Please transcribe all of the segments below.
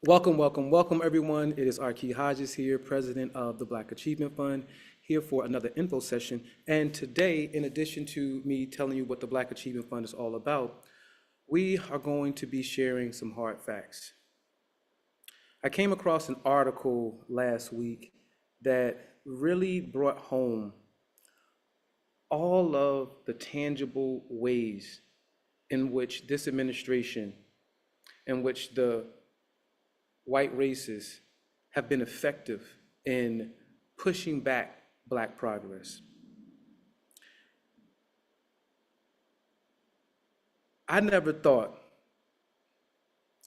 Welcome, everyone. It is Arki Hodges here, president of the Black Achievement Fund, here for another info session. And today, in addition to me telling you what the Black Achievement Fund is all about, we are going to be sharing some hard facts. I came across an article last week that really brought home all of the tangible ways in which this administration, in which the white races have been effective in pushing back Black progress. I never thought,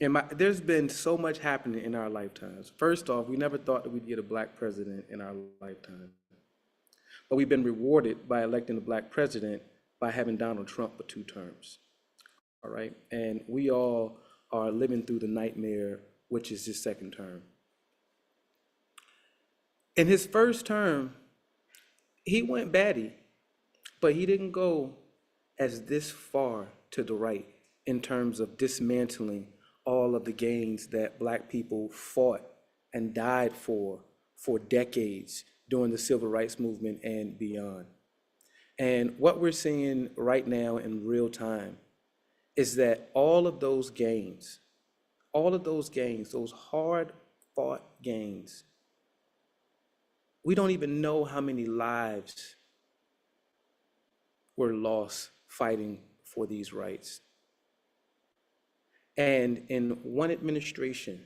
there's been so much happening in our lifetimes. First off, we never thought that we'd get a Black president in our lifetime. But we've been rewarded by electing a Black president by having Donald Trump for 2 terms. All right. And we all are living through the nightmare, which is his second term. In his first term, he went batty, but he didn't go as this far to the right in terms of dismantling all of the gains that Black people fought and died for decades during the civil rights movement and beyond. And what we're seeing right now in real time is that all of those gains, those hard fought gains, we don't even know how many lives were lost fighting for these rights. And in one administration,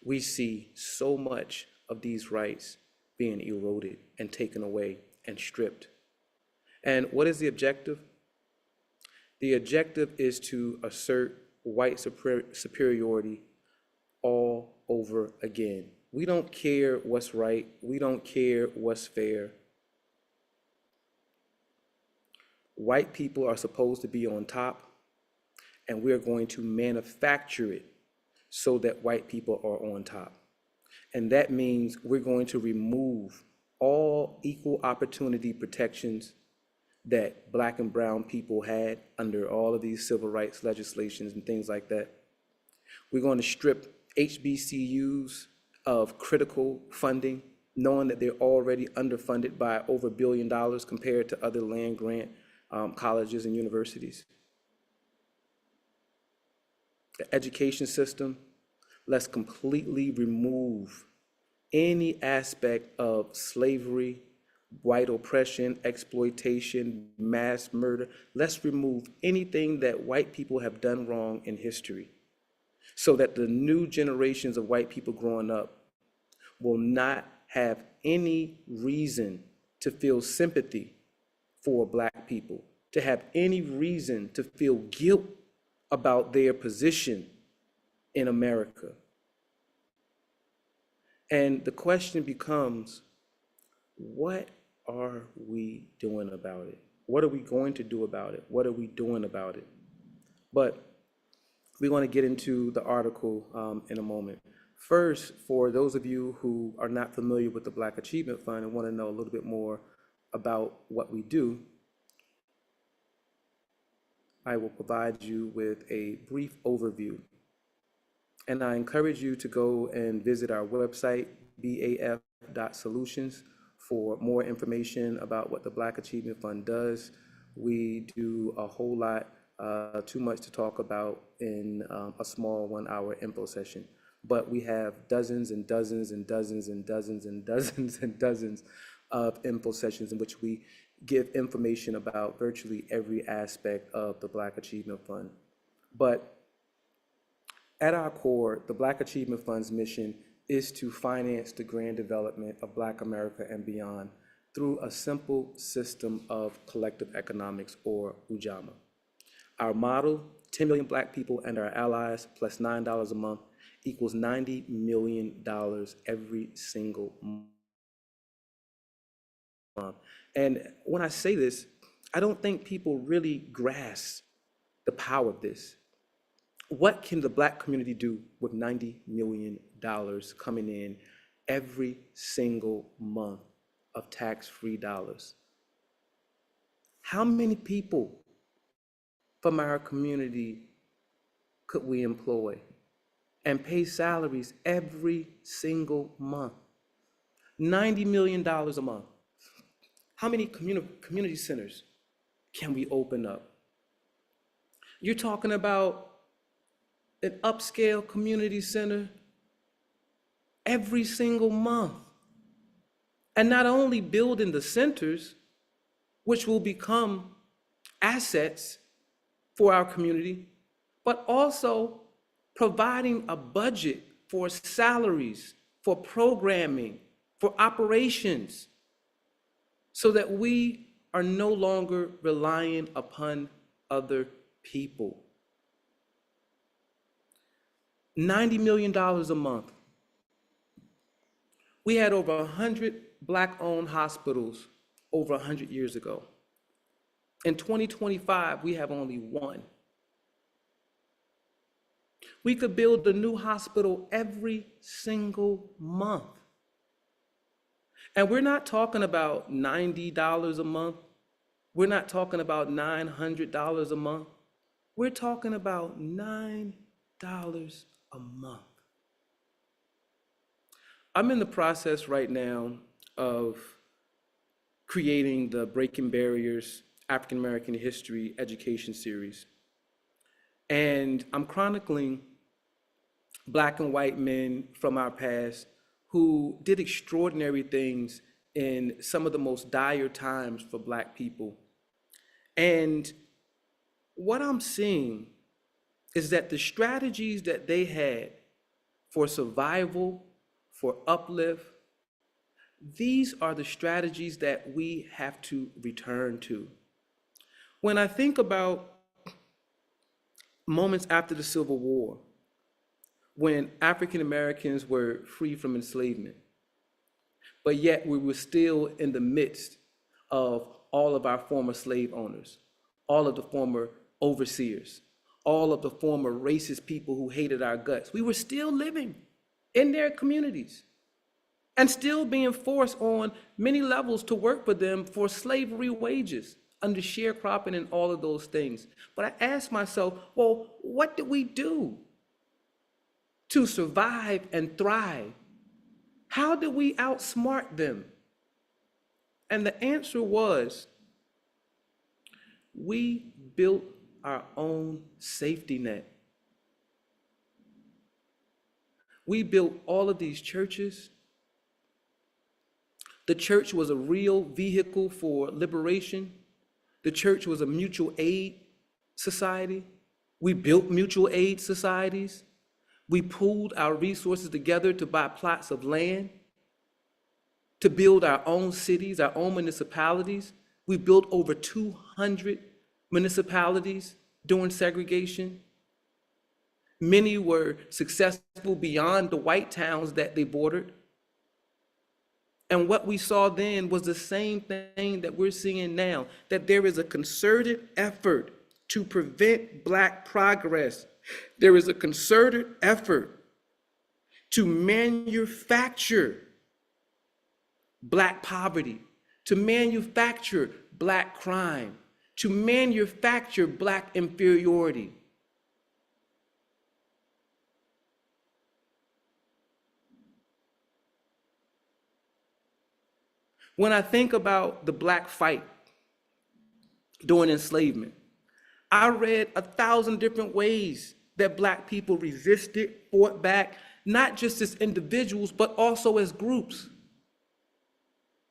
we see so much of these rights being eroded and taken away and stripped. And what is the objective? The objective is to assert white superiority all over again. We don't care what's right. We don't care what's fair. White people are supposed to be on top, and we're going to manufacture it so that white people are on top. And that means we're going to remove all equal opportunity protections that Black and brown people had under all of these civil rights legislations and things like that. We're going to strip HBCUs of critical funding, knowing that they're already underfunded by over $1 billion compared to other land grant colleges and universities. The education system, let's completely remove any aspect of slavery, white oppression, exploitation, mass murder. Let's remove anything that white people have done wrong in history so that the new generations of white people growing up will not have any reason to feel sympathy for Black people, to have any reason to feel guilt about their position in America. And the question becomes, what are we doing about it? What are we going to do about it? What are we doing about it? But we want to get into the article in a moment. First, for those of you who are not familiar with the Black Achievement Fund and want to know a little bit more about what we do, I will provide you with a brief overview. And I encourage you to go and visit our website, baf.solutions, for more information about what the Black Achievement Fund does. We do a whole lot, too much to talk about in a small 1-hour info session. But we have dozens and dozens and dozens and dozens and dozens and dozens of info sessions in which we give information about virtually every aspect of the Black Achievement Fund. But at our core, the Black Achievement Fund's mission is to finance the grand development of Black America and beyond through a simple system of collective economics, or UJAMA. Our model, 10 million Black people and our allies plus $9 a month equals $90 million every single month. And when I say this, I don't think people really grasp the power of this. What can the Black community do with $90 million coming in every single month of tax-free dollars? How many people from our community could we employ? and pay salaries every single month. $90 million a month. How many community centers can we open up? You're talking about an upscale community center every single month. And not only building the centers, which will become assets for our community, but also providing a budget for salaries, for programming, for operations, so that we are no longer relying upon other people. $90 million a month. We had over 100 Black-owned hospitals over 100 years ago. In 2025, we have only one. We could build a new hospital every single month. And we're not talking about $90 a month. We're not talking about $900 a month. We're talking about $9 a month. I'm in the process right now of creating the Breaking Barriers African American History Education Series. And I'm chronicling Black and white men from our past who did extraordinary things in some of the most dire times for Black people. And what I'm seeing is that the strategies that they had for survival, for uplift, these are the strategies that we have to return to. When I think about moments after the Civil War, when African Americans were free from enslavement, but yet we were still in the midst of all of our former slave owners, all of the former overseers, all of the former racist people who hated our guts. We were still living in their communities and still being forced on many levels to work for them for slavery wages under sharecropping and all of those things. But I asked myself, well, what did we do to survive and thrive? How did we outsmart them? And the answer was, we built our own safety net. We built all of these churches. The church was a real vehicle for liberation. The church was a mutual aid society. We built mutual aid societies. We pooled our resources together to buy plots of land, to build our own cities, our own municipalities. We built over 200 municipalities during segregation. Many were successful beyond the white towns that they bordered. And what we saw then was the same thing that we're seeing now, that there is a concerted effort to prevent Black progress. There is a concerted effort to manufacture Black poverty, to manufacture Black crime, to manufacture Black inferiority. When I think about the Black fight during enslavement, I read 1,000 different ways that Black people resisted, fought back, not just as individuals, but also as groups.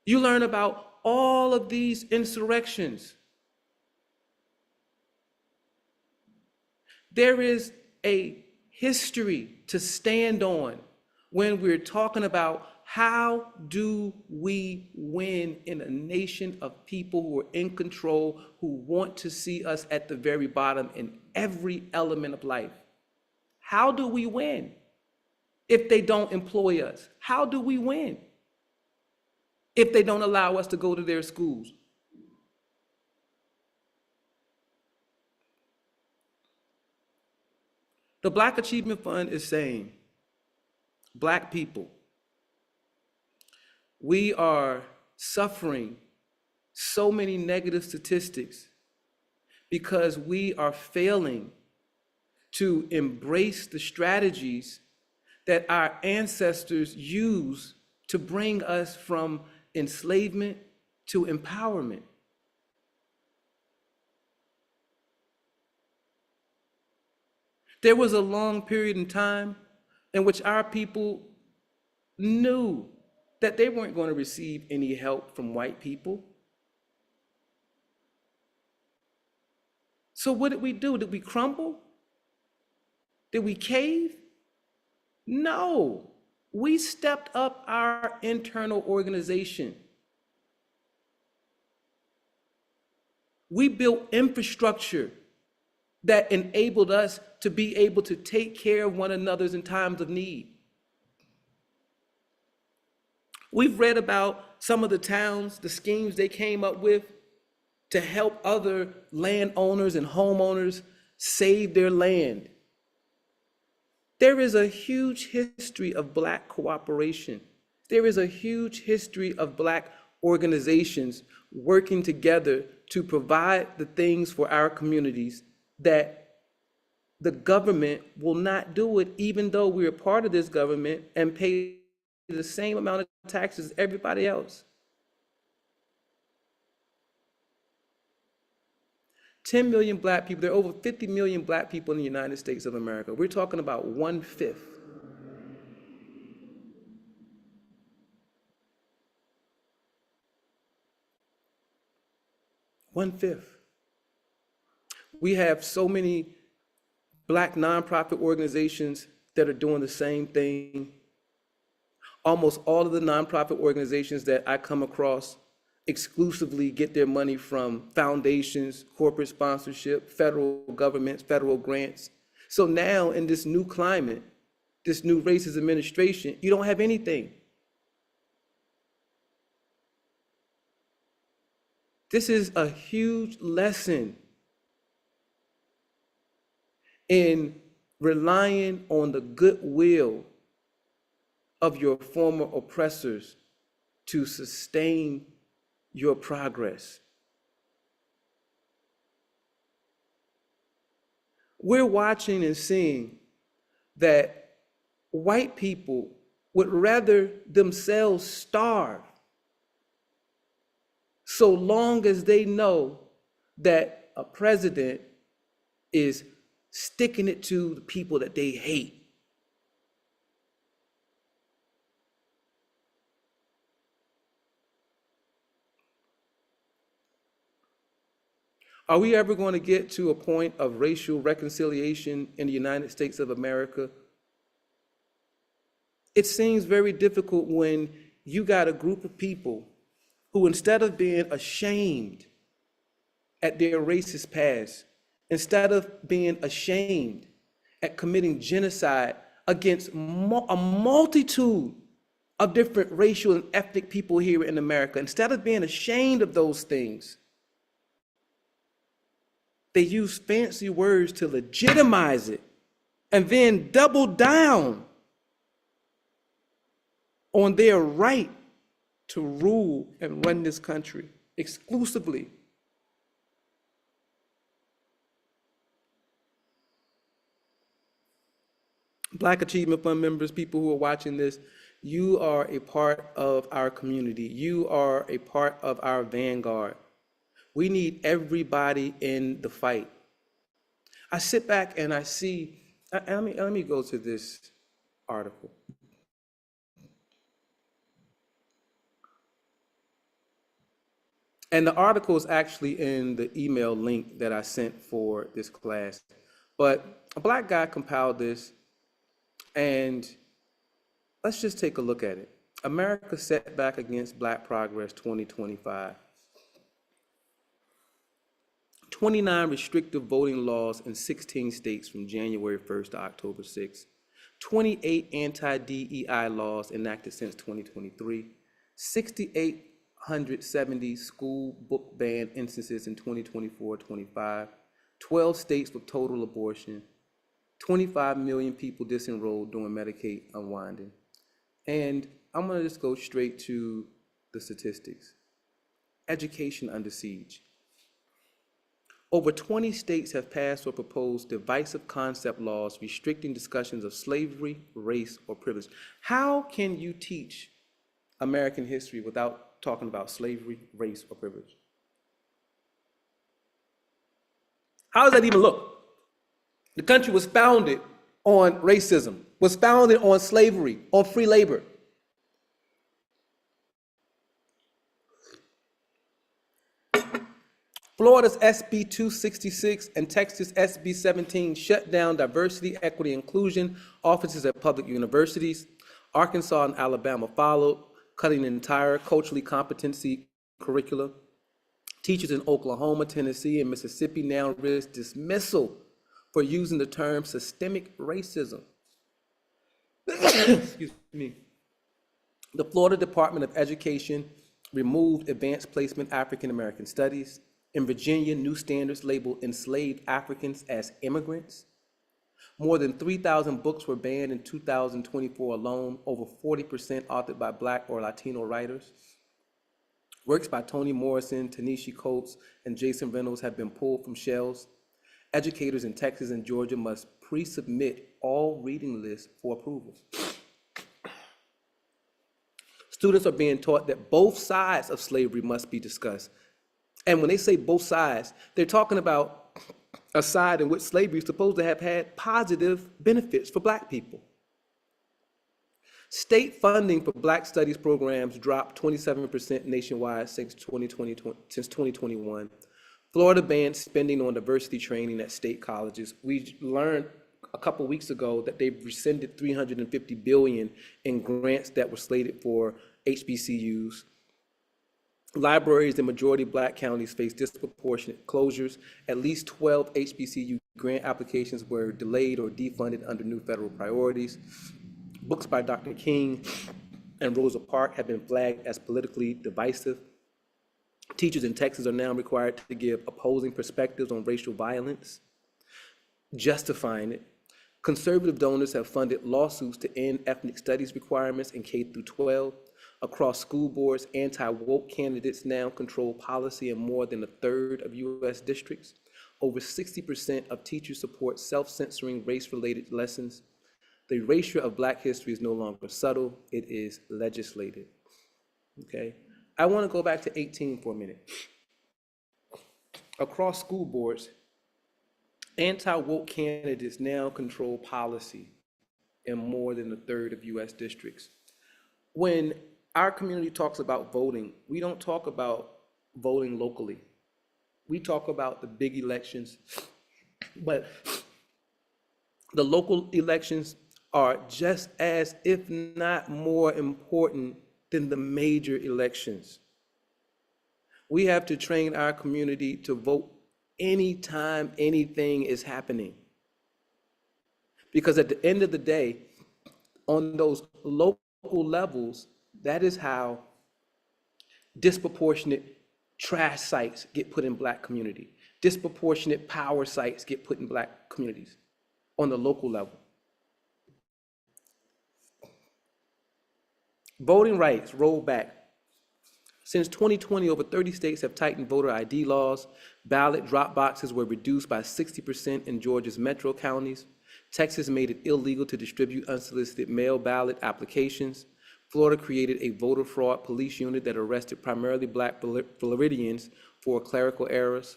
You learn about all of these insurrections. There is a history to stand on when we're talking about how do we win in a nation of people who are in control, who want to see us at the very bottom in every element of life? How do we win if they don't employ us? How do we win if they don't allow us to go to their schools? The Black Achievement Fund is saying, Black people, we are suffering so many negative statistics because we are failing to embrace the strategies that our ancestors used to bring us from enslavement to empowerment. There was a long period in time in which our people knew that they weren't going to receive any help from white people. So what did we do? Did we crumble? Did we cave? No. We stepped up our internal organization. We built infrastructure that enabled us to be able to take care of one another's in times of need. We've read about some of the towns, the schemes they came up with to help other landowners and homeowners save their land. There is a huge history of Black cooperation. There is a huge history of Black organizations working together to provide the things for our communities that the government will not do it, even though we're a part of this government and pay the same amount of taxes as everybody else. 10 million Black people, there are over 50 million Black people in the United States of America. We're talking about 1/5. One-fifth. We have so many Black nonprofit organizations that are doing the same thing. Almost all of the nonprofit organizations that I come across exclusively get their money from foundations, corporate sponsorship, federal governments, federal grants. So now in this new climate, this new racist administration, you don't have anything. This is a huge lesson in relying on the goodwill of your former oppressors to sustain your progress. We're watching and seeing that white people would rather themselves starve so long as they know that a president is sticking it to the people that they hate. Are we ever going to get to a point of racial reconciliation in the United States of America? It seems very difficult when you got a group of people who, instead of being ashamed at their racist past, instead of being ashamed at committing genocide against a multitude of different racial and ethnic people here in America, instead of being ashamed of those things, they use fancy words to legitimize it and then double down on their right to rule and run this country exclusively. Black Achievement Fund members, people who are watching this, you are a part of our community. You are a part of our vanguard. We need everybody in the fight. I sit back and I see, let me go to this article. And the article is actually in the email link that I sent for this class. But a Black guy compiled this, and let's just take a look at it. America's Setback Against Black Progress 2025. 29 restrictive voting laws in 16 states from January 1st to October 6th. 28 anti-DEI laws enacted since 2023. 6,870 school book ban instances in 2024-25. 12 states with total abortion. 25 million people disenrolled during Medicaid unwinding. And I'm going to just go straight to the statistics. Education under siege. Over 20 states have passed or proposed divisive concept laws restricting discussions of slavery, race, or privilege. How can you teach American history without talking about slavery, race, or privilege? How does that even look? The country was founded on racism, was founded on slavery, on free labor. Florida's SB 266 and Texas SB 17 shut down diversity, equity, inclusion offices at public universities. Arkansas and Alabama followed, cutting entire culturally competency curricula. Teachers in Oklahoma, Tennessee, and Mississippi now risk dismissal for using the term systemic racism. Excuse me. The Florida Department of Education removed advanced placement African American studies. In Virginia, new standards labeled enslaved Africans as immigrants. More than 3,000 books were banned in 2024 alone, over 40% authored by Black or Latino writers. Works by Toni Morrison, Ta-Nehisi Coates, and Jason Reynolds have been pulled from shelves. Educators in Texas and Georgia must pre-submit all reading lists for approval. Students are being taught that both sides of slavery must be discussed. And when they say both sides, they're talking about a side in which slavery is supposed to have had positive benefits for Black people. State funding for Black studies programs dropped 27% nationwide since 2021. Florida banned spending on diversity training at state colleges. We learned a couple weeks ago that they've rescinded $350 billion in grants that were slated for HBCUs. Libraries in majority Black counties face disproportionate closures. At least 12 HBCU grant applications were delayed or defunded under new federal priorities. Books by Dr. King and Rosa Parks have been flagged as politically divisive. Teachers in Texas are now required to give opposing perspectives on racial violence, justifying it. Conservative donors have funded lawsuits to end ethnic studies requirements in K through 12. Across school boards, anti-woke candidates now control policy in more than a third of U.S. districts. Over 60% of teachers support self-censoring race-related lessons. The erasure of Black history is no longer subtle, it is legislated. Okay, I want to go back to 18 for a minute. Across school boards, anti-woke candidates now control policy in more than a third of U.S. districts. When our community talks about voting, we don't talk about voting locally. We talk about the big elections, but the local elections are just as, if not more important than the major elections. We have to train our community to vote anytime anything is happening. Because at the end of the day, on those local levels, that is how disproportionate trash sites get put in Black community. Disproportionate power sites get put in Black communities on the local level. Voting rights rolled back. Since 2020, over 30 states have tightened voter ID laws. Ballot drop boxes were reduced by 60% in Georgia's metro counties. Texas made it illegal to distribute unsolicited mail ballot applications. Florida created a voter fraud police unit that arrested primarily Black Floridians for clerical errors.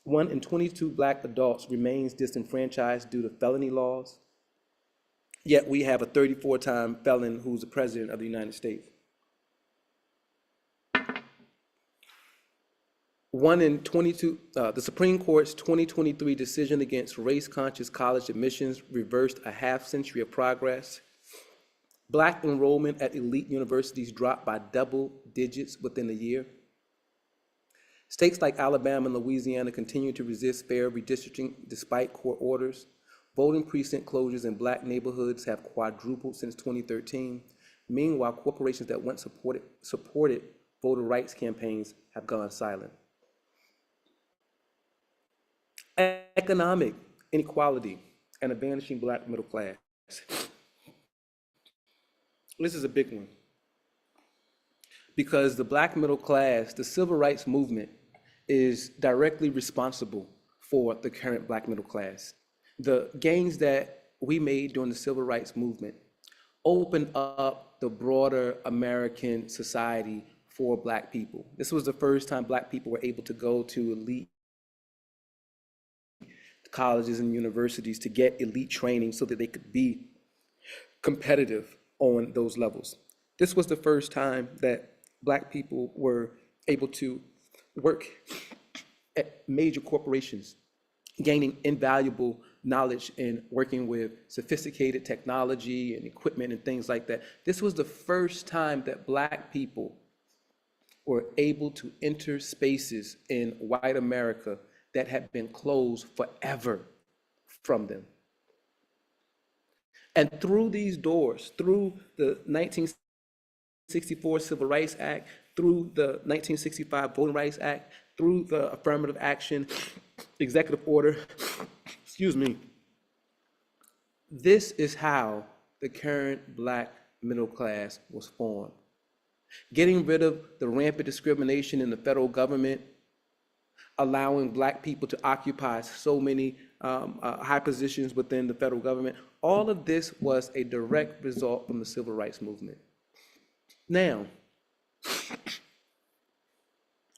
1 in 22 Black adults remains disenfranchised due to felony laws. Yet we have a 34-time felon who's the president of the United States. 1 in 22, the Supreme Court's 2023 decision against race-conscious college admissions reversed a half-century of progress. Black enrollment at elite universities dropped by double digits within a year. States like Alabama and Louisiana continue to resist fair redistricting despite court orders. Voting precinct closures in Black neighborhoods have quadrupled since 2013. Meanwhile, corporations that once supported voter rights campaigns have gone silent. Economic inequality and a vanishing Black middle class. This is a big one, because the Black middle class, the civil rights movement, is directly responsible for the current Black middle class. The gains that we made during the civil rights movement opened up the broader American society for Black people. This was the first time Black people were able to go to elite colleges and universities to get elite training so that they could be competitive on those levels. This was the first time that Black people were able to work at major corporations, gaining invaluable knowledge in working with sophisticated technology and equipment and things like that. This was the first time that Black people were able to enter spaces in white America that had been closed forever from them. And through these doors, through the 1964 Civil Rights Act, through the 1965 Voting Rights Act, through the affirmative action executive order, excuse me, this is how the current Black middle class was formed. Getting rid of the rampant discrimination in the federal government, allowing Black people to occupy so many high positions within the federal government, all of this was a direct result from the civil rights movement. Now,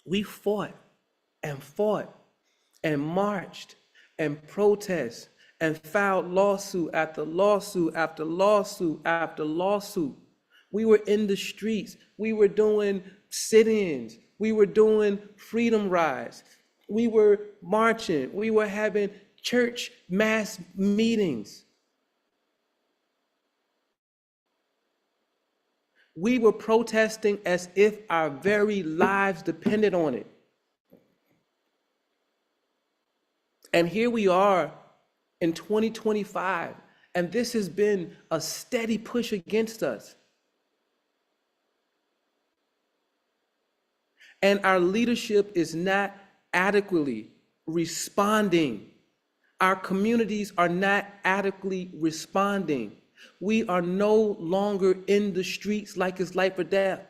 we fought and marched and protested and filed lawsuit after lawsuit after lawsuit after lawsuit. We were in the streets. We were doing sit-ins. We were doing freedom rides. We were marching. We were having church mass meetings. We were protesting as if our very lives depended on it. And here we are in 2025, and this has been a steady push against us. And our leadership is not adequately responding. Our communities are not adequately responding. We are no longer in the streets like it's life or death.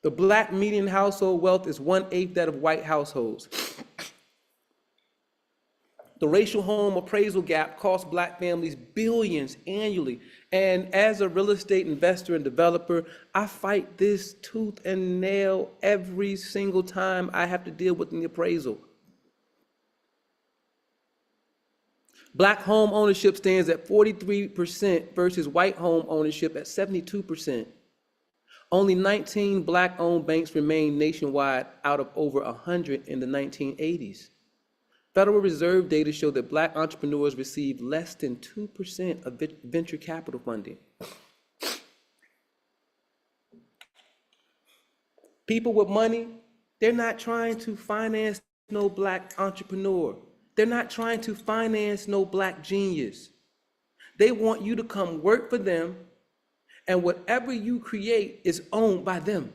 The Black median household wealth is 1/8 that of white households. The racial home appraisal gap costs Black families billions annually. And as a real estate investor and developer, I fight this tooth and nail every single time I have to deal with an appraisal. Black home ownership stands at 43% versus white home ownership at 72%. Only 19 Black-owned banks remain nationwide out of over 100 in the 1980s. Federal Reserve data show that Black entrepreneurs receive less than 2% of venture capital funding. People with money, they're not trying to finance no Black entrepreneur. They're not trying to finance no Black genius. They want you to come work for them, and whatever you create is owned by them.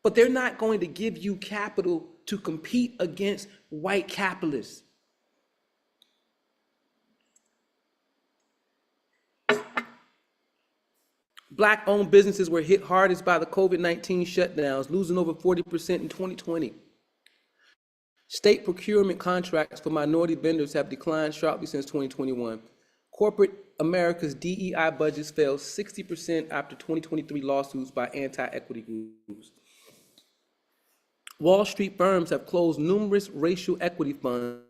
But they're not going to give you capital to compete against white capitalists. Black-owned businesses were hit hardest by the COVID-19 shutdowns, losing over 40% in 2020. State procurement contracts for minority vendors have declined sharply since 2021. Corporate America's DEI budgets fell 60% after 2023 lawsuits by anti-equity groups. Wall Street firms have closed numerous racial equity funds,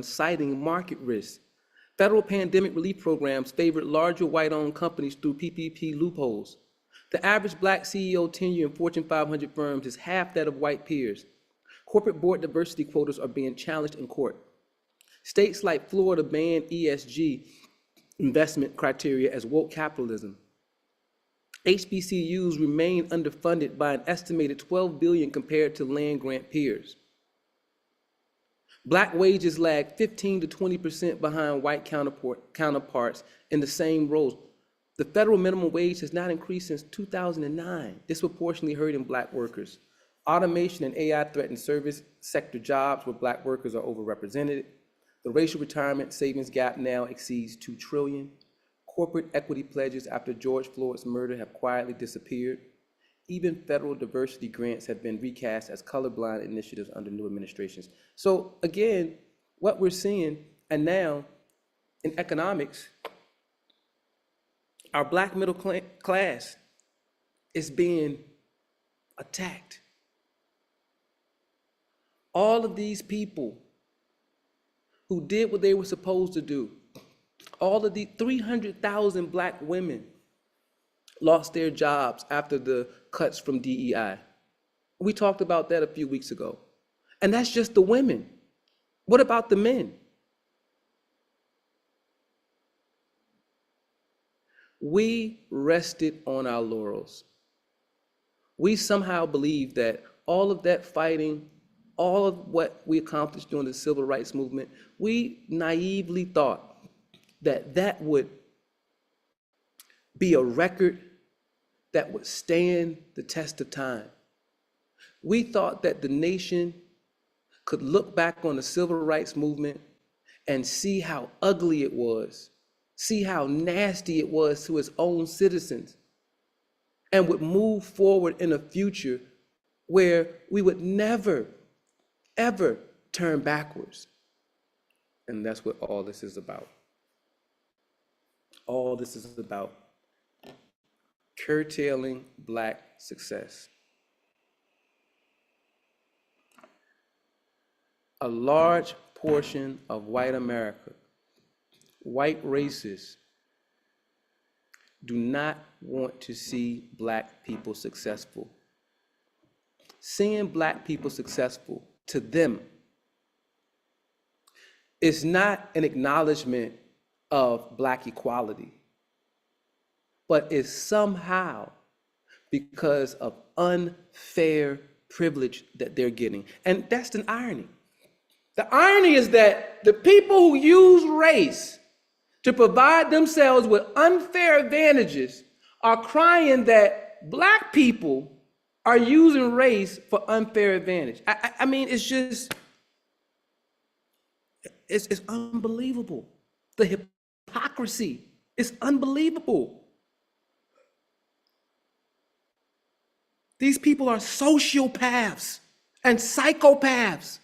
citing market risk. Federal pandemic relief programs favored larger white-owned companies through PPP loopholes. The average Black CEO tenure in Fortune 500 firms is half that of white peers. Corporate board diversity quotas are being challenged in court. States like Florida ban ESG investment criteria as woke capitalism. HBCUs remain underfunded by an estimated $12 billion compared to land-grant peers. Black wages lag 15 to 20% behind white counterparts in the same roles. The federal minimum wage has not increased since 2009, disproportionately hurting Black workers. Automation and AI threaten service sector jobs where Black workers are overrepresented. The racial retirement savings gap now exceeds $2 trillion. Corporate equity pledges after George Floyd's murder have quietly disappeared. Even federal diversity grants have been recast as colorblind initiatives under new administrations. So again, what we're seeing, and now in economics, our black middle class is being attacked. All of these people who did what they were supposed to do, all of the 300,000 black women lost their jobs after the cuts from DEI. We talked about that a few weeks ago. And that's just the women. What about the men? We rested on our laurels. We somehow believed that all of that fighting, all of what we accomplished during the civil rights movement, we naively thought that that would be a record that would stand the test of time. We thought that the nation could look back on the civil rights movement and see how ugly it was, see how nasty it was to its own citizens, and would move forward in a future where we would never, ever turn backwards. And that's what all this is about. All this is about curtailing black success. A large portion of white America, white racists, do not want to see black people successful. Seeing black people successful to them is not an acknowledgement of black equality, but is somehow because of unfair privilege that they're getting. And that's an irony. The irony is that the people who use race to provide themselves with unfair advantages are crying that black people are using race for unfair advantage. I mean, it's just, it's unbelievable. The hypocrisy is unbelievable. These people are sociopaths and psychopaths.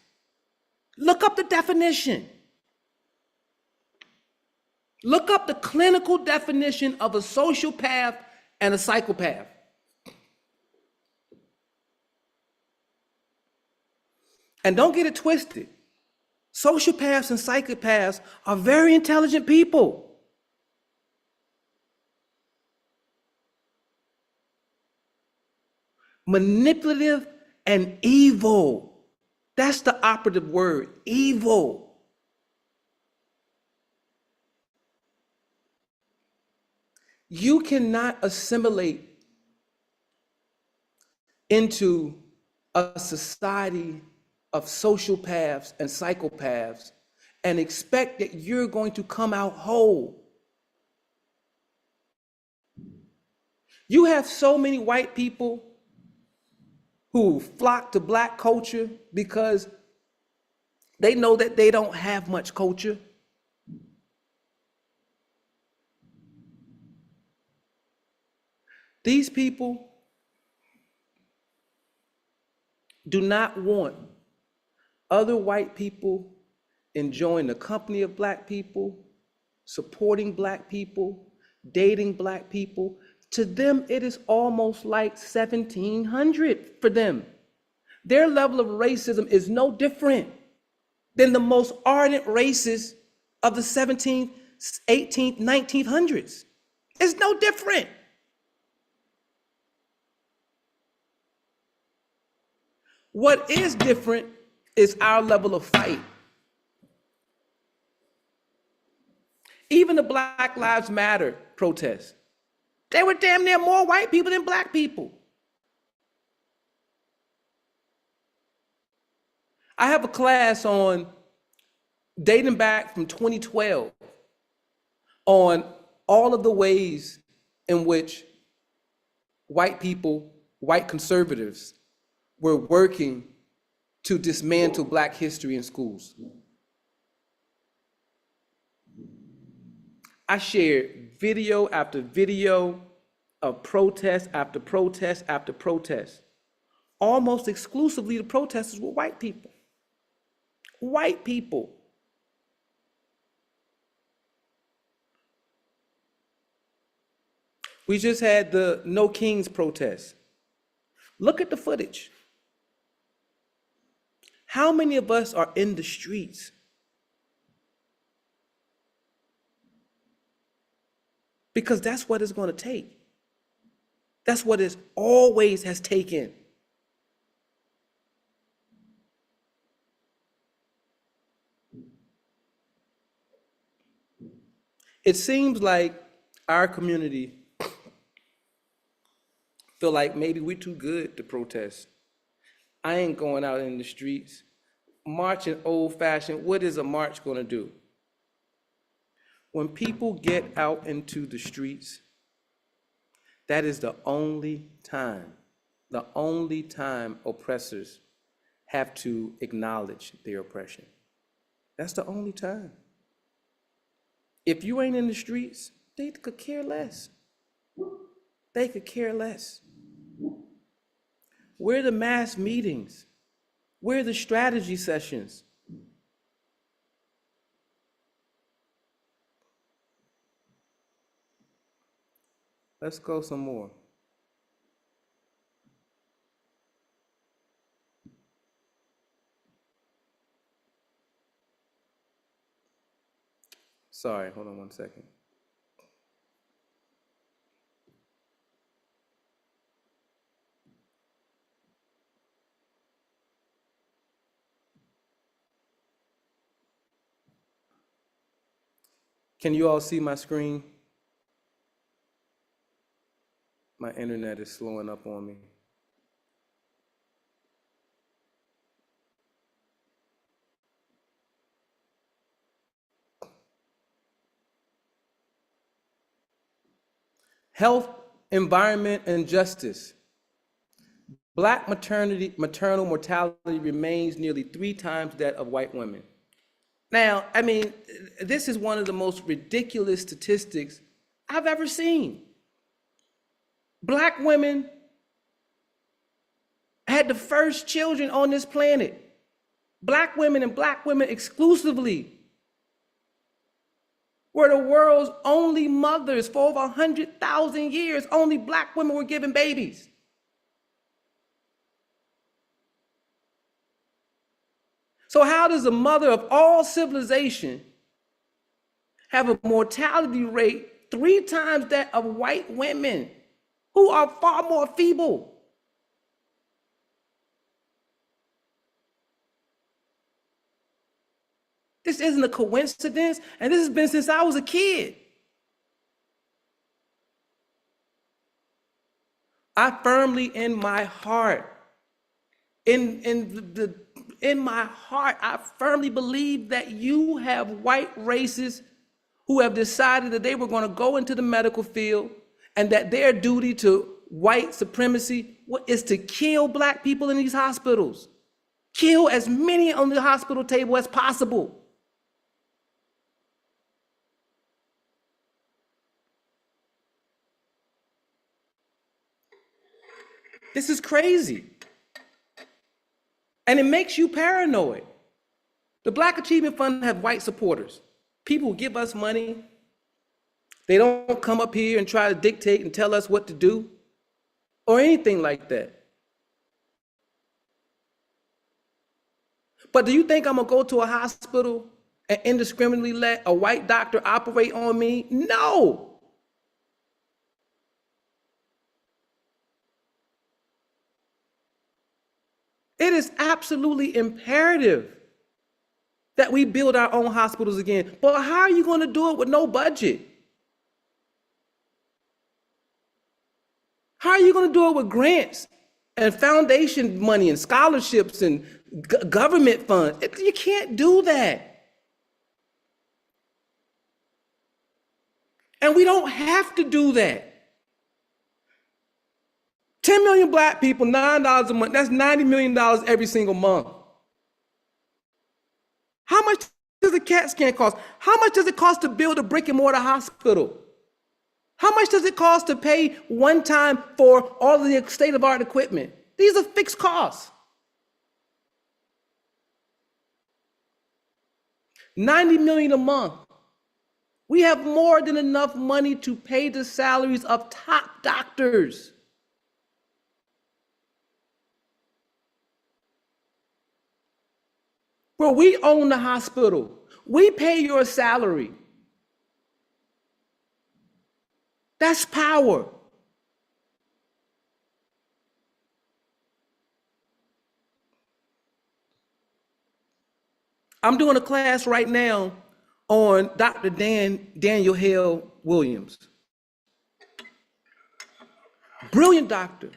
Look up the definition. Look up the clinical definition of a sociopath and a psychopath. And don't get it twisted. Sociopaths and psychopaths are very intelligent people. Manipulative and evil. That's the operative word, evil. You cannot assimilate into a society of sociopaths and psychopaths and expect that you're going to come out whole. You have so many white people who flock to black culture because they know that they don't have much culture. These people do not want other white people enjoying the company of black people, supporting black people, dating black people. To them, it is almost like 1700 for them. Their level of racism is no different than the most ardent racists of the 17th, 18th, 1900s. It's no different. What is different is our level of fight. Even the Black Lives Matter protests, they were damn near more white people than black people. I have a class on dating back from 2012 on all of the ways in which white people, white conservatives, were working to dismantle black history in schools. I shared video after video of protest after protest after protest. Almost exclusively the protesters were white people. White people. We just had the No Kings protest. Look at the footage. How many of us are in the streets? Because that's what it's going to take. That's what it always has taken. It seems like our community feel like maybe we're too good to protest. I ain't going out in the streets. Marching old-fashioned, what is a march going to do? When people get out into the streets, that is the only time oppressors have to acknowledge their oppression. That's the only time. If you ain't in the streets, they could care less. They could care less. Where are the mass meetings? Where are the strategy sessions? Let's go some more. Sorry, hold on one second. Can you all see my screen? My internet is slowing up on me. Health, environment, and justice. Black maternal mortality remains nearly 3 times that of white women. Now, I mean, this is one of the most ridiculous statistics I've ever seen. Black women had the first children on this planet. Black women and black women exclusively were the world's only mothers for over 100,000 years. Only black women were giving babies. So how does the mother of all civilization have a mortality rate 3 times that of white women who are far more feeble? This isn't a coincidence, and this has been since I was a kid. I firmly in my heart, in my heart, I firmly believe that you have white racists who have decided that they were going to go into the medical field and that their duty to white supremacy is to kill black people in these hospitals. Kill as many on the hospital table as possible. This is crazy. And it makes you paranoid. The Black Achievement Fund have white supporters. People give us money. They don't come up here and try to dictate and tell us what to do or anything like that. But do you think I'm gonna go to a hospital and indiscriminately let a white doctor operate on me? No. It is absolutely imperative that we build our own hospitals again. But how are you going to do it with no budget? How are you going to do it with grants and foundation money and scholarships and government funds? You can't do that. And we don't have to do that. 10 million black people, $9 a month, that's $90 million every single month. How much does a CAT scan cost? How much does it cost to build a brick and mortar hospital? How much does it cost to pay one time for all of the state-of-the-art equipment? These are fixed costs. 90 million a month. We have more than enough money to pay the salaries of top doctors. Bro, we own the hospital. We pay your salary. That's power. I'm doing a class right now on Dr. Daniel Hale Williams. Brilliant doctor.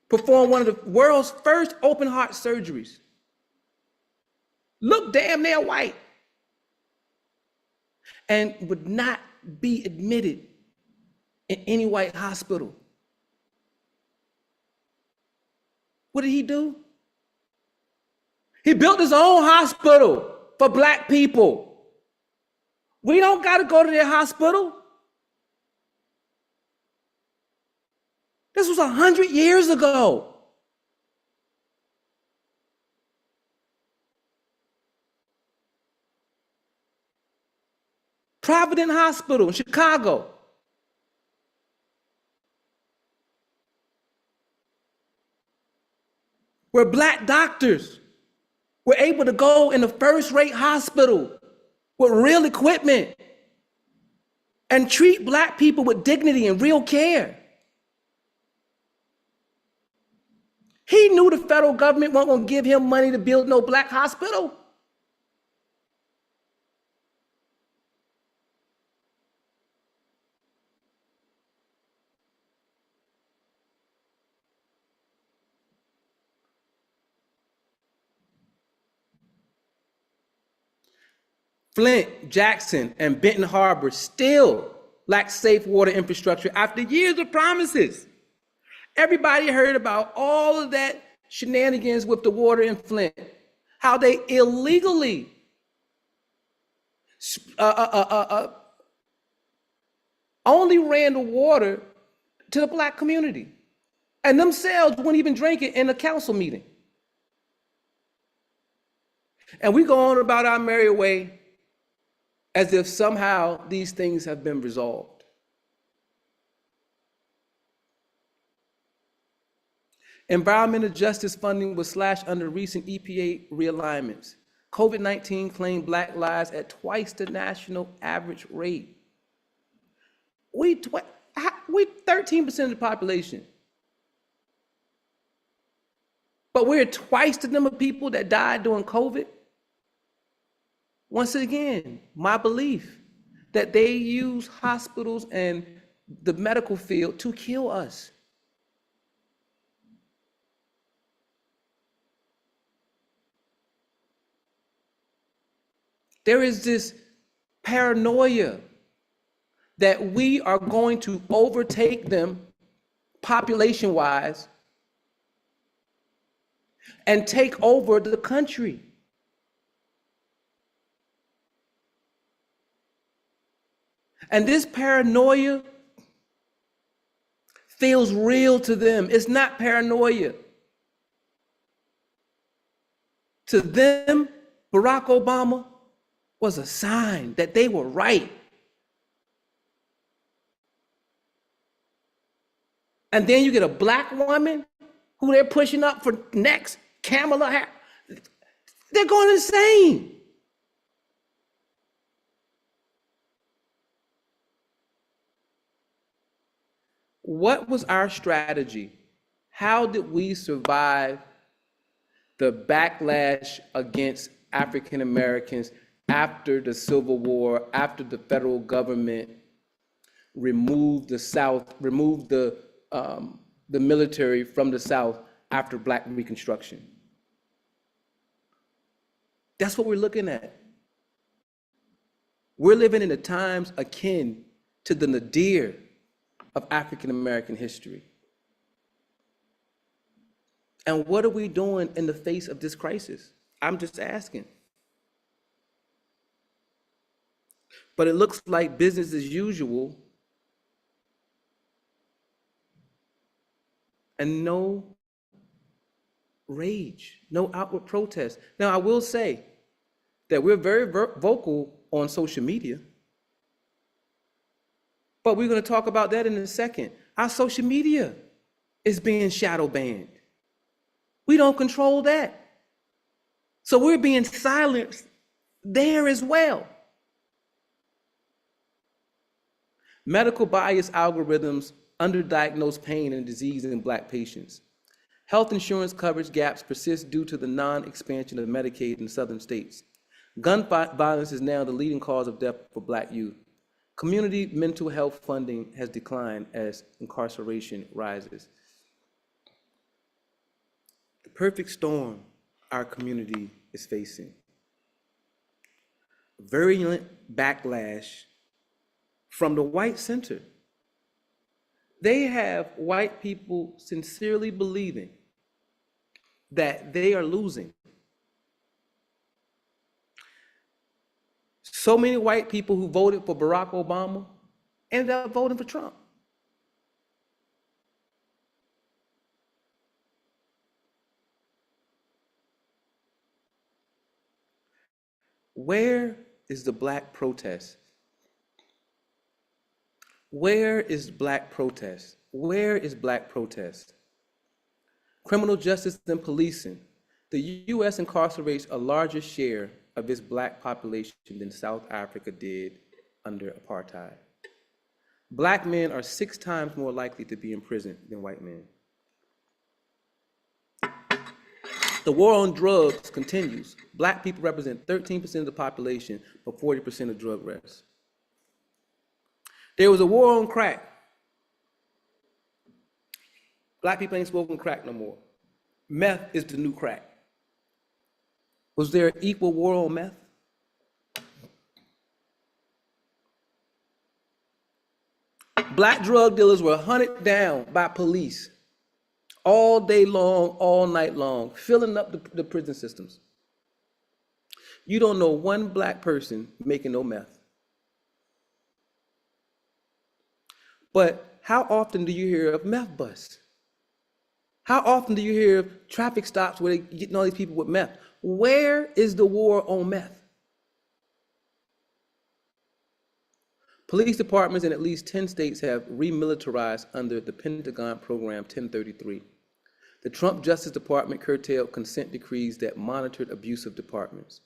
Performed one of the world's first open heart surgeries. Looked damn near white. And would not be admitted in any white hospital. What did he do? He built his own hospital for Black people. We don't got to go to their hospital. This was 100 years ago. Providence Hospital in Chicago. Where Black doctors were able to go in a first-rate hospital with real equipment and treat Black people with dignity and real care. He knew the federal government wasn't going to give him money to build no Black hospital. Flint, Jackson, and Benton Harbor still lack safe water infrastructure after years of promises. Everybody heard about all of that shenanigans with the water in Flint, how they illegally only ran the water to the Black community, and themselves wouldn't even drink it in a council meeting. And we go on about our merry way as if somehow these things have been resolved. Environmental justice funding was slashed under recent EPA realignments. COVID-19 claimed Black lives at twice the national average rate. We 13% of the population. But we're twice the number of people that died during COVID. Once again, my belief that they use hospitals and the medical field to kill us. There is this paranoia that we are going to overtake them population-wise and take over the country. And this paranoia feels real to them. It's not paranoia. To them, Barack Obama was a sign that they were right. And then you get a Black woman who they're pushing up for next, Kamala Harris. They're going insane. What was our strategy? How did we survive the backlash against African Americans after the Civil War, after the federal government removed the South, removed the military from the South after Black Reconstruction? That's what we're looking at. We're living in the times akin to the nadir of African American history. And what are we doing in the face of this crisis? I'm just asking. But it looks like business as usual and no rage, no outward protest. Now, I will say that we're very vocal on social media, but we're going to talk about that in a second. Our social media is being shadow banned. We don't control that. So we're being silenced there as well. Medical bias algorithms underdiagnose pain and disease in Black patients. Health insurance coverage gaps persist due to the non-expansion of Medicaid in southern states. Gun violence is now the leading cause of death for Black youth. Community mental health funding has declined as incarceration rises. The perfect storm our community is facing. Virulent backlash from the white center. They have white people sincerely believing that they are losing. So many white people who voted for Barack Obama ended up voting for Trump. Where is the Black protest? Where is Black protest? Where is Black protest? Criminal justice and policing. The U.S. incarcerates a larger share of its Black population than South Africa did under apartheid. Black men are 6 times more likely to be in prison than white men. The war on drugs continues. Black people represent 13% of the population, but 40% of drug arrests. There was a war on crack. Black people ain't smoking crack no more. Meth is the new crack. Was there an equal war on meth? Black drug dealers were hunted down by police all day long, all night long, filling up the prison systems. You don't know one Black person making no meth. But how often do you hear of meth busts? How often do you hear of traffic stops where they're getting all these people with meth? Where is the war on meth? Police departments in at least 10 states have remilitarized under the Pentagon Program 1033. The Trump Justice Department curtailed consent decrees that monitored abusive departments.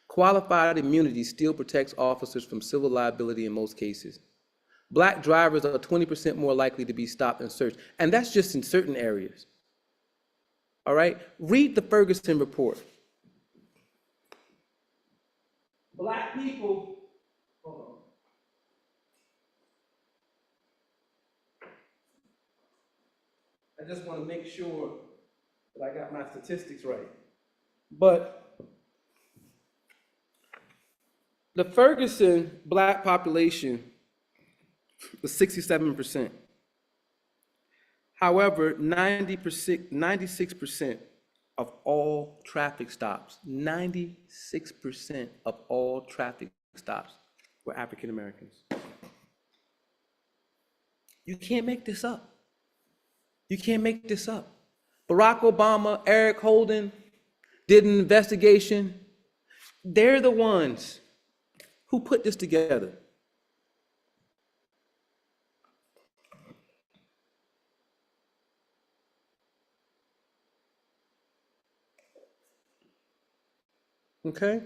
Qualified immunity still protects officers from civil liability in most cases. Black drivers are 20% more likely to be stopped and searched, and that's just in certain areas. All right, read the Ferguson report. Black people, hold on. I just want to make sure that I got my statistics right. But the Ferguson Black population was 67%. However, 96% of all traffic stops, 96% of all traffic stops were African Americans. You can't make this up. You can't make this up. Barack Obama, Eric Holden did an investigation. They're the ones who put this together. Okay?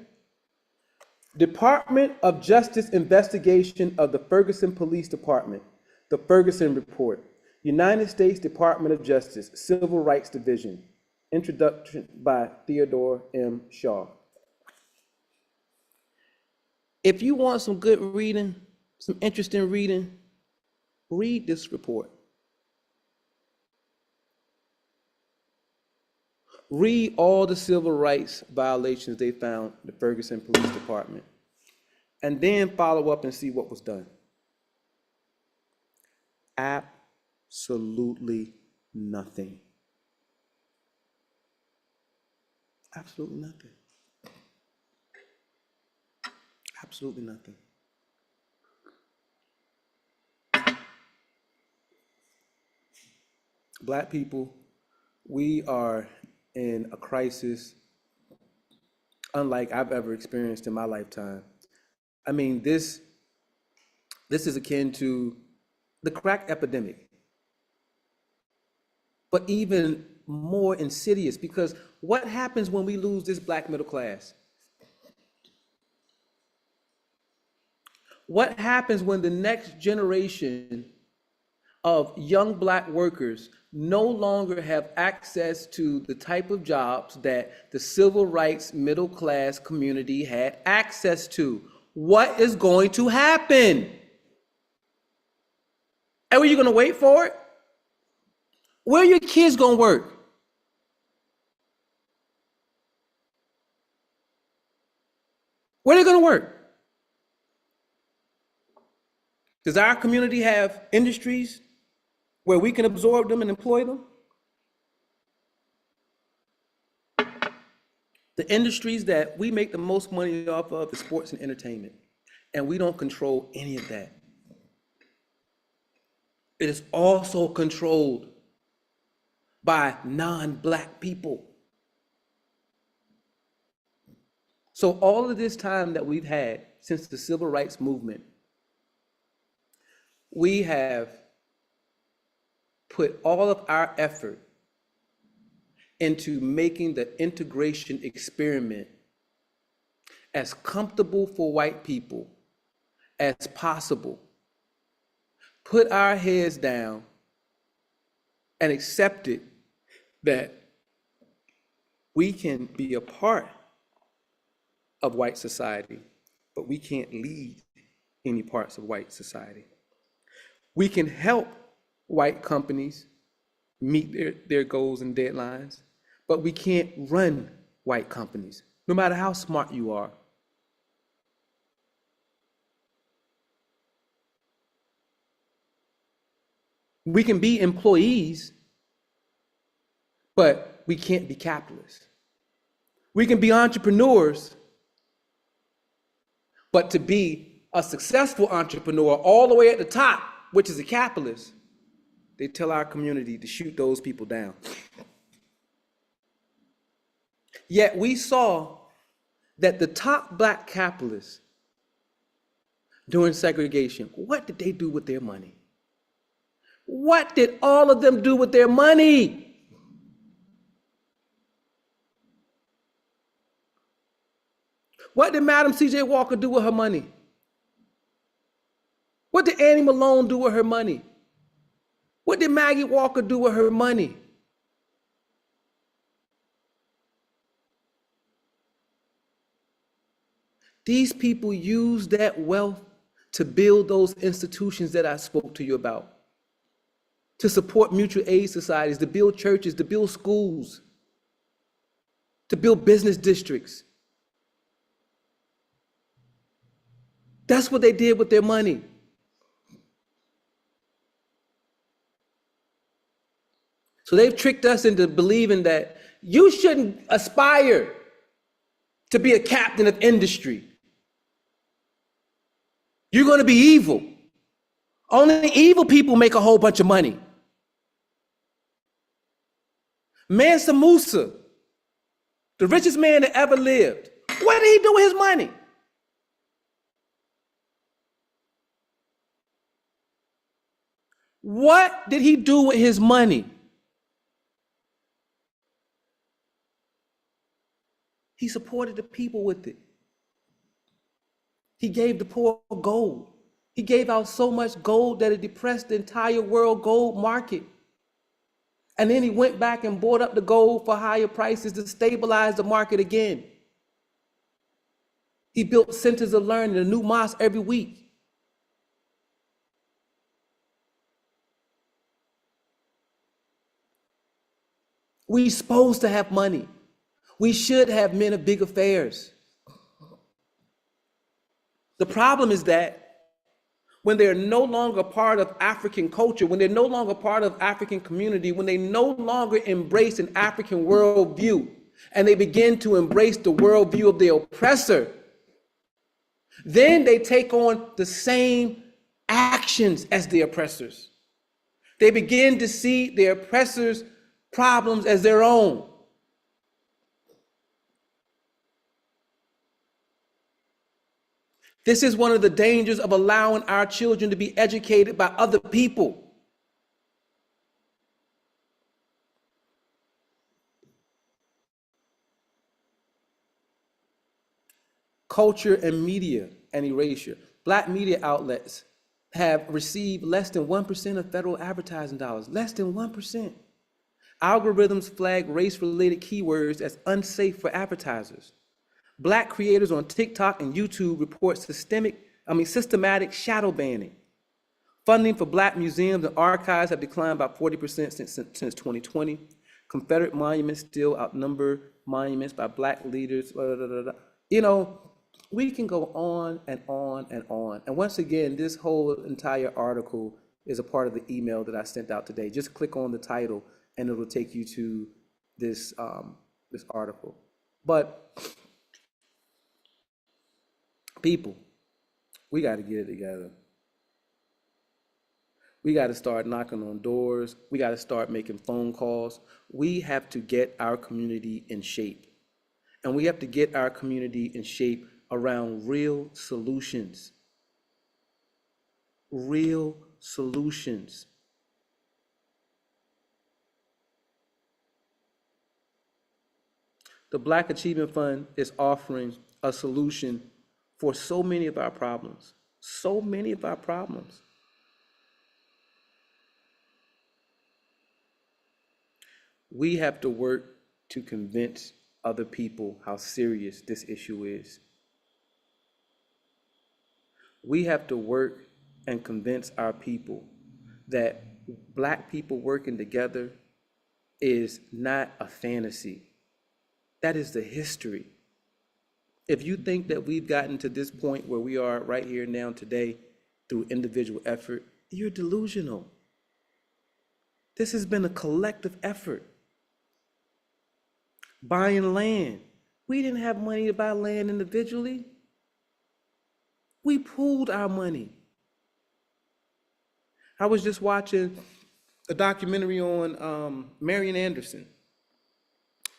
Department of Justice investigation of the Ferguson Police Department, the Ferguson Report, United States Department of Justice, Civil Rights Division, introduction by Theodore M. Shaw. If you want some good reading, some interesting reading, read this report. Read all the civil rights violations they found in the Ferguson Police Department, and then follow up and see what was done. Absolutely nothing. Absolutely nothing. Absolutely nothing. Black people, we are in a crisis unlike I've ever experienced in my lifetime. I mean, this is akin to the crack epidemic, but even more insidious because what happens when we lose this black middle class? What happens when the next generation of young black workers no longer have access to the type of jobs that the civil rights middle class community had access to? What is going to happen? And are you going to wait for it? Where are your kids going to work? Where are they going to work? Does our community have industries where we can absorb them and employ them? The industries that we make the most money off of is sports and entertainment, and we don't control any of that. It is also controlled by non-black people. So all of this time that we've had since the civil rights movement, we have put all of our effort into making the integration experiment as comfortable for white people as possible. Put our heads down and accepted that we can be a part of white society, but we can't lead any parts of white society. We can help white companies meet their goals and deadlines, but we can't run white companies, no matter how smart you are. We can be employees, but we can't be capitalists. We can be entrepreneurs, but to be a successful entrepreneur all the way at the top, which is a capitalist, they tell our community to shoot those people down. Yet we saw that the top black capitalists during segregation, what did they do with their money? What did all of them do with their money? What did Madam C.J. Walker do with her money? What did Annie Malone do with her money? What did Maggie Walker do with her money? These people use that wealth to build those institutions that I spoke to you about, to support mutual aid societies, to build churches, to build schools, to build business districts. That's what they did with their money. So they've tricked us into believing that you shouldn't aspire to be a captain of industry. You're going to be evil. Only evil people make a whole bunch of money. Mansa Musa, the richest man that ever lived, what did he do with his money? What did he do with his money? He supported the people with it. He gave the poor gold. He gave out so much gold that it depressed the entire world gold market. And then he went back and bought up the gold for higher prices to stabilize the market again. He built centers of learning, a new mosque every week. We're supposed to have money. We should have men of big affairs. The problem is that when they're no longer part of African culture, when they're no longer part of African community, when they no longer embrace an African worldview, and they begin to embrace the worldview of the oppressor, then they take on the same actions as the oppressors. They begin to see their oppressors' problems as their own. This is one of the dangers of allowing our children to be educated by other people. Culture and media and erasure. Black media outlets have received less than 1% of federal advertising dollars, less than 1%. Algorithms flag race-related keywords as unsafe for advertisers. Black creators on TikTok and YouTube report systematic shadow banning. Funding for Black museums and archives have declined by 40% since 2020. Confederate monuments still outnumber monuments by Black leaders. Blah, blah, blah, blah. You know, we can go on and on and on. And once again, this whole entire article is a part of the email that I sent out today. Just click on the title and it will take you to this, this article. But people, we got to get it together. We got to start knocking on doors. We got to start making phone calls. We have to get our community in shape. And we have to get our community in shape around real solutions. Real solutions. The Black Achievement Fund is offering a solution for so many of our problems. So many of our problems. We have to work to convince other people how serious this issue is. We have to work and convince our people that Black people working together is not a fantasy. That is the history. If you think that we've gotten to this point where we are right here now today through individual effort, you're delusional. This has been a collective effort. Buying land. We didn't have money to buy land individually. We pooled our money. I was just watching a documentary on Marian Anderson.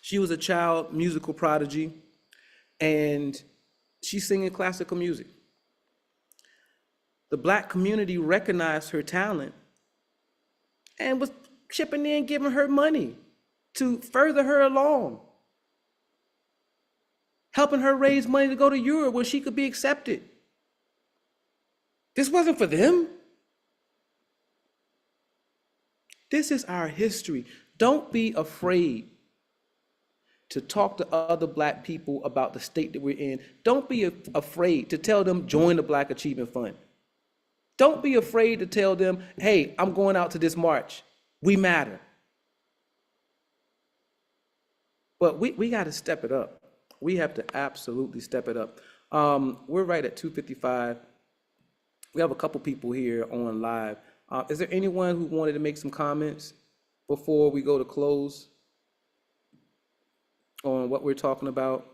She was a child musical prodigy, and she's singing classical music. The Black community recognized her talent and was chipping in, giving her money to further her along, helping her raise money to go to Europe where she could be accepted. This wasn't for them. This is our history. Don't be afraid to talk to other Black people about the state that we're in. Don't be afraid to tell them, join the Black Achievement Fund. Don't be afraid to tell them, hey, I'm going out to this march. We matter. But we got to step it up. We have to absolutely step it up. We're right at 2:55. We have a couple people here on live. Is there anyone who wanted to make some comments before we go to close on what we're talking about?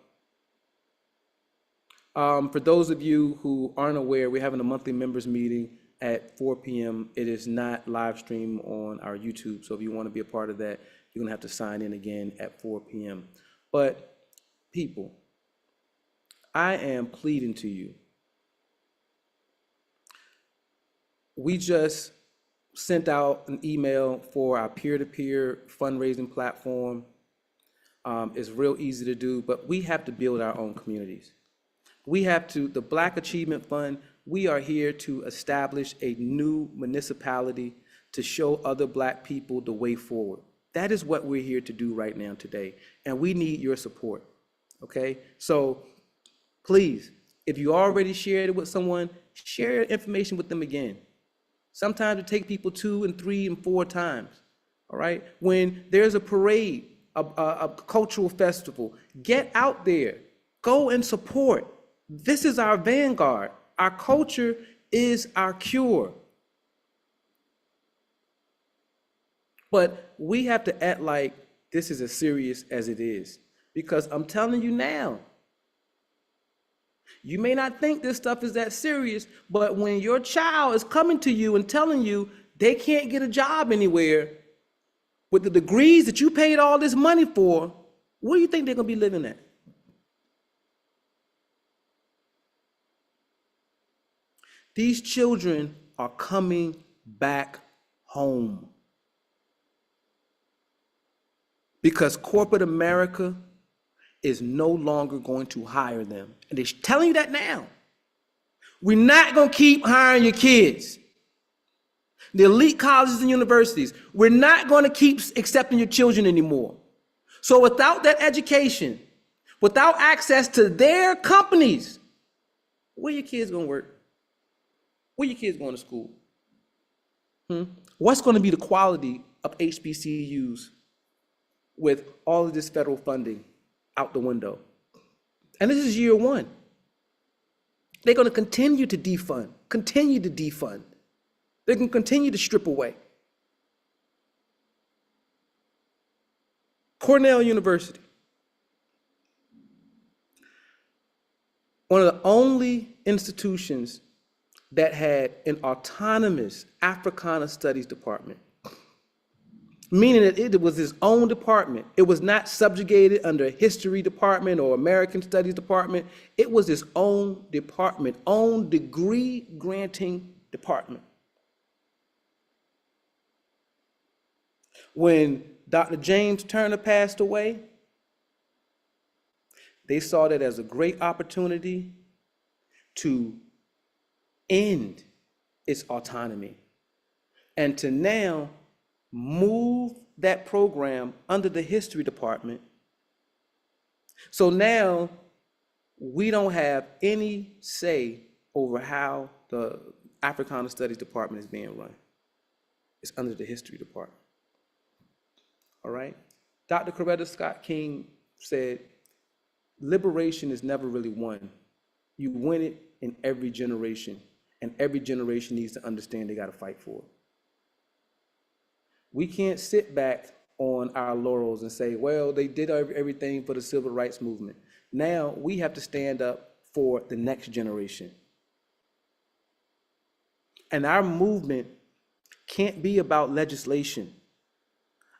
For those of you who aren't aware, we're having a monthly members meeting at 4 p.m. It is not live streamed on our YouTube. So if you want to be a part of that, you're going to have to sign in again at 4 p.m. But people, I am pleading to you. We just sent out an email for our peer-to-peer fundraising platform. It's real easy to do, but we have to build our own communities. We have to, the Black Achievement Fund, we are here to establish a new municipality to show other Black people the way forward. That is what we're here to do right now today, and we need your support, okay? So please, if you already shared it with someone, share information with them again. Sometimes it takes people 2 and 3 and 4 times, all right? When there's a parade, a cultural festival, get out there, go and support. This is our vanguard. Our culture is our cure. But we have to act like this is as serious as it is, because I'm telling you now, you may not think this stuff is that serious, but when your child is coming to you and telling you They can't get a job anywhere with the degrees that you paid all this money for. Where do you think they're going to be living at? These children are coming back home because corporate America is no longer going to hire them. And they're telling you that now. We're not going to keep hiring your kids. The elite colleges and universities, we're not going to keep accepting your children anymore. So without that education, without access to their companies, where your kids going to work? Where your kids going to school? What's going to be the quality of HBCUs with all of this federal funding out the window? And this is year one. They're going to continue to defund, continue to defund. They can continue to strip away. Cornell University, one of the only institutions that had an autonomous Africana Studies department, meaning that it was its own department. It was not subjugated under a history department or American Studies department. It was its own department, own degree granting department. When Dr. James Turner passed away, they saw that as a great opportunity to end its autonomy and to now move that program under the history department. So now we don't have any say over how the Africana Studies department is being run. It's under the history department. All right? Dr. Coretta Scott King said, liberation is never really won. You win it in every generation, and every generation needs to understand they got to fight for it. We can't sit back on our laurels and say, well, they did everything for the civil rights movement. Now we have to stand up for the next generation. And our movement can't be about legislation.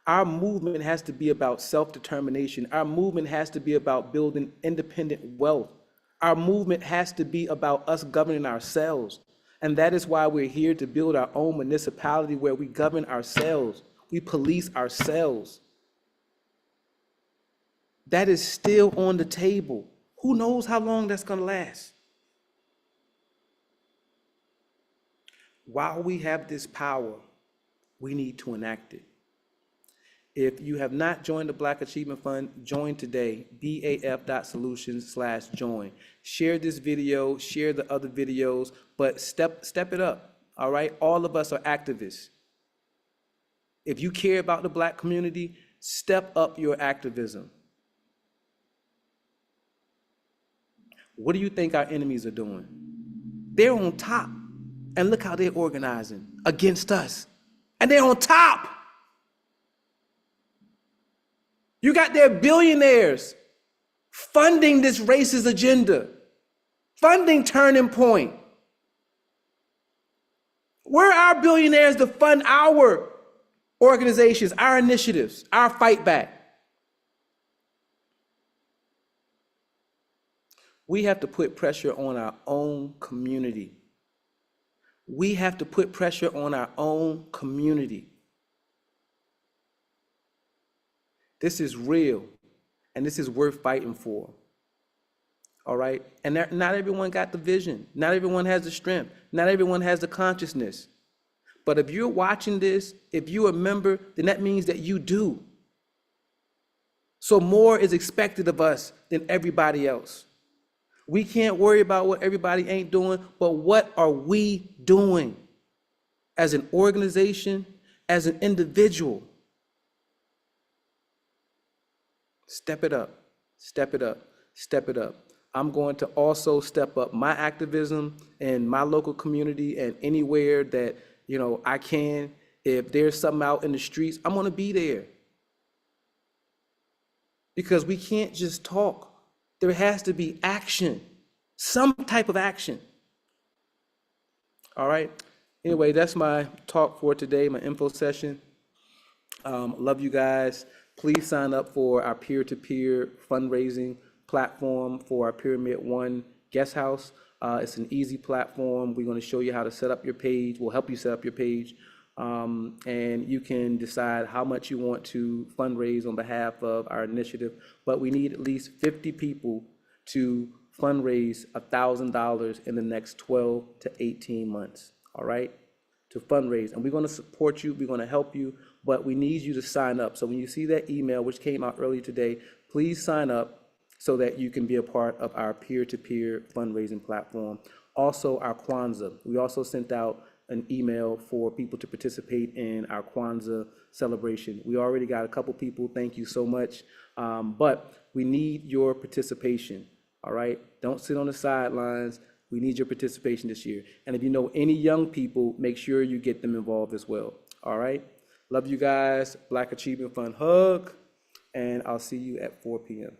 Our movement has to be about self-determination. Our movement has to be about building independent wealth. Our movement has to be about us governing ourselves. And that is why we're here, to build our own municipality where we govern ourselves. We police ourselves. That is still on the table. Who knows how long that's going to last? While we have this power, we need to enact it. If you have not joined the Black Achievement Fund, join today, baf.solutions/join. Share this video, share the other videos, but step it up, all right? All of us are activists. If you care about the Black community, step up your activism. What do you think our enemies are doing? They're on top, and look how they're organizing against us, and they're on top. You got their billionaires funding this racist agenda, funding Turning Point. Where are our billionaires to fund our organizations, our initiatives, our fight back? We have to put pressure on our own community. We have to put pressure on our own community. This is real, and this is worth fighting for. All right? And not everyone got the vision. Not everyone has the strength. Not everyone has the consciousness. But if you're watching this, if you're a member, then that means that you do. So more is expected of us than everybody else. We can't worry about what everybody ain't doing, but what are we doing as an organization, as an individual? Step it up, step it up, step it up. I'm going to also step up my activism in my local community and anywhere that, I can. If there's something out in the streets, I'm going to be there. Because we can't just talk. There has to be action, some type of action. All right. Anyway, that's my talk for today, my info session. Love you guys. Please sign up for our peer-to-peer fundraising platform for our Pyramid One guest house. It's an easy platform. We're going to show you how to set up your page. We'll help you set up your page. And you can decide how much you want to fundraise on behalf of our initiative. But we need at least 50 people to fundraise $1,000 in the next 12 to 18 months. All right? To fundraise, and we're going to support you, we're going to help you, but we need you to sign up. So when you see that email, which came out earlier today, please sign up so that you can be a part of our peer-to-peer fundraising platform. Also, our Kwanzaa. We also sent out an email for people to participate in our Kwanzaa celebration. We already got a couple people, thank you so much, but we need your participation, all right? Don't sit on the sidelines. We need your participation this year. And if you know any young people, make sure you get them involved as well. All right? Love you guys. Black Achievement Fund hug. And I'll see you at 4 p.m.